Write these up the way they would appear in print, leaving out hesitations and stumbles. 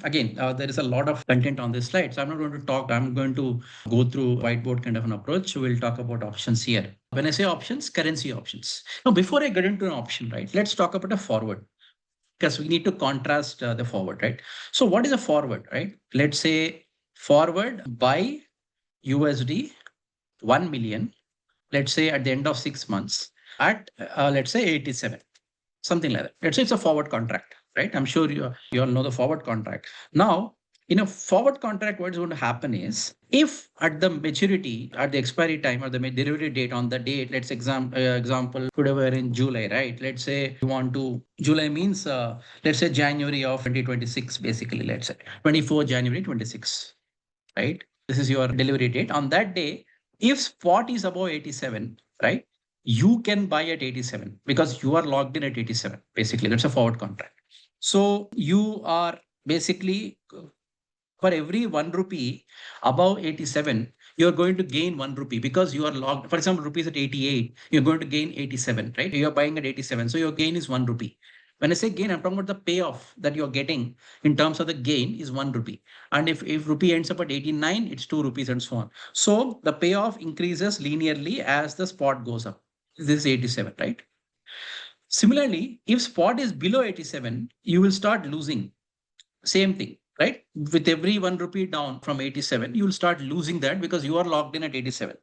Again, there is a lot of content on this slide, so I'm not going to talk. I'm going to go through whiteboard kind of an approach. We'll talk about options here. When I say options, currency options. Now, before I get into an option, right, let's talk about a forward, because we need to contrast the forward, right? So what is a forward, right? Let's say forward buy USD 1 million, let's say at the end of 6 months at, let's say 87, something like that. Let's say it's a forward contract, right? I'm sure you all know the forward contract. Now, in a forward contract, what is going to happen is, if at the maturity, at the expiry time or the delivery date on the date, let's example, whatever in July, right? Let's say you want to, July means, let's say January of 2026, basically, let's say 24 January 26, right? This is your delivery date. On that day, if spot is above 87, right? You can buy at 87 because you are logged in at 87. Basically, that's a forward contract. So you are basically, for every 1 rupee above 87, you're going to gain 1 rupee because you are logged. For example, rupees at 88, you're going to gain 87, right? You're buying at 87. So your gain is 1 rupee. When I say gain, I'm talking about the payoff that you're getting in terms of the gain is 1 rupee. And if rupee ends up at 89, it's 2 rupees and so on. So the payoff increases linearly as the spot goes up. This is 87, right? Similarly, if spot is below 87, you will start losing. Same thing, right? With every 1 rupee down from 87, you will start losing that because you are locked in at 87.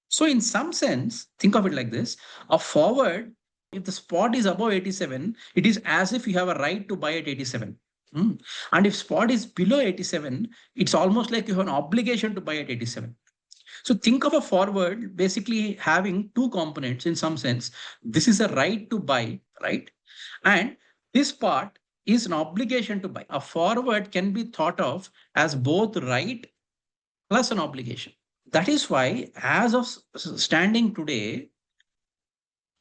So in some sense, think of it like this. A forward, if the spot is above 87, it is as if you have a right to buy at 87. And if spot is below 87, it's almost like you have an obligation to buy at 87. So think of a forward basically having two components in some sense. This is a right to buy, right? And this part is an obligation to buy. A forward can be thought of as both right plus an obligation. That is why, as of standing today,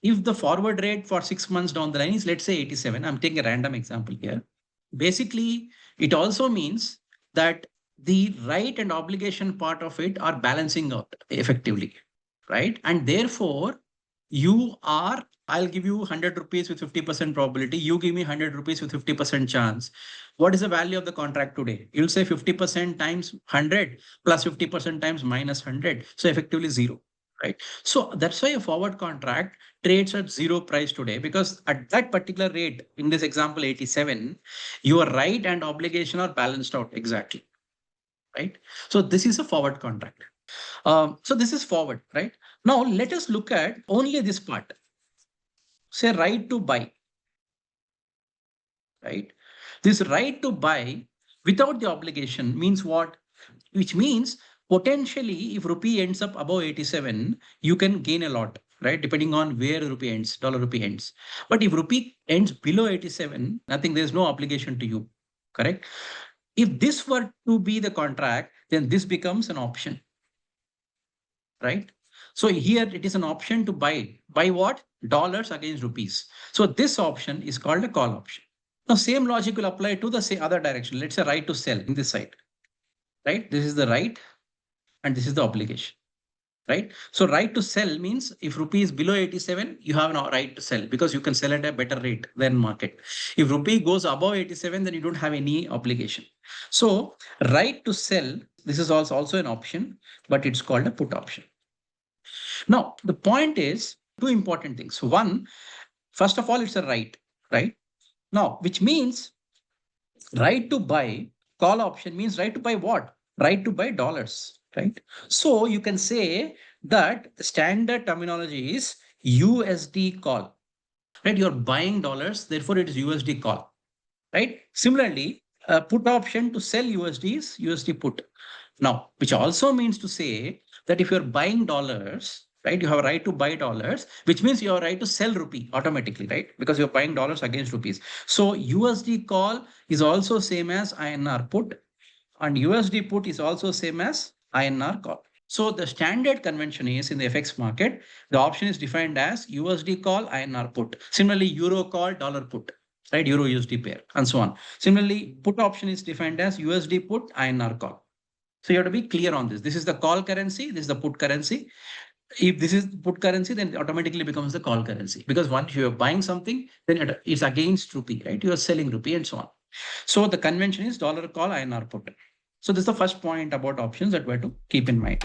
if the forward rate for 6 months down the line is, let's say 87, I'm taking a random example here. Basically, it also means that the right and obligation part of it are balancing out effectively, right? And therefore, you are, I'll give you 100 rupees with 50% probability. You give me 100 rupees with 50% chance. What is the value of the contract today? You'll say 50% times 100 plus 50% times minus 100. So effectively zero, right? So that's why a forward contract trades at zero price today, because at that particular rate, in this example 87, your right and obligation are balanced out exactly, right? So this is a forward contract. So this is forward, right? Now let us look at only this part. Say right to buy, right? This right to buy without the obligation means what? Which means potentially if rupee ends up above 87, you can gain a lot, right? Depending on where rupee ends, dollar rupee ends. But if rupee ends below 87, nothing, there's no obligation to you, correct? If this were to be the contract, then this becomes an option, right? So here it is an option to buy. Buy what? Dollars against rupees. So this option is called a call option. Now same logic will apply to the other direction. Let's say right to sell in this side, right? This is the right and this is the obligation, right? So right to sell means if rupee is below 87, you have a right to sell because you can sell at a better rate than market. If rupee goes above 87, then you don't have any obligation. So right to sell, this is also an option, but it's called a put option. Now, the point is two important things. One, first of all, it's a right, right? Now, which means right to buy, call option means right to buy what? Right to buy dollars, right? So you can say that the standard terminology is USD call, right? You're buying dollars, therefore it is USD call, right? Similarly, a put option to sell USD is USD put. Now, which also means to say that if you're buying dollars, right, you have a right to buy dollars, which means you have a right to sell rupee automatically, right? Because you're buying dollars against rupees. So USD call is also same as INR put, and USD put is also same as INR call. So the standard convention is in the FX market, the option is defined as USD call, INR put. Similarly, Euro call, dollar put, right? Euro USD pair and so on. Similarly, put option is defined as USD put, INR call. So you have to be clear on this. This is the call currency. This is the put currency. If this is put currency, then it automatically becomes the call currency. Because once you are buying something, then it's against rupee, right? You are selling rupee and so on. So the convention is dollar call INR put. So this is the first point about options that we have to keep in mind.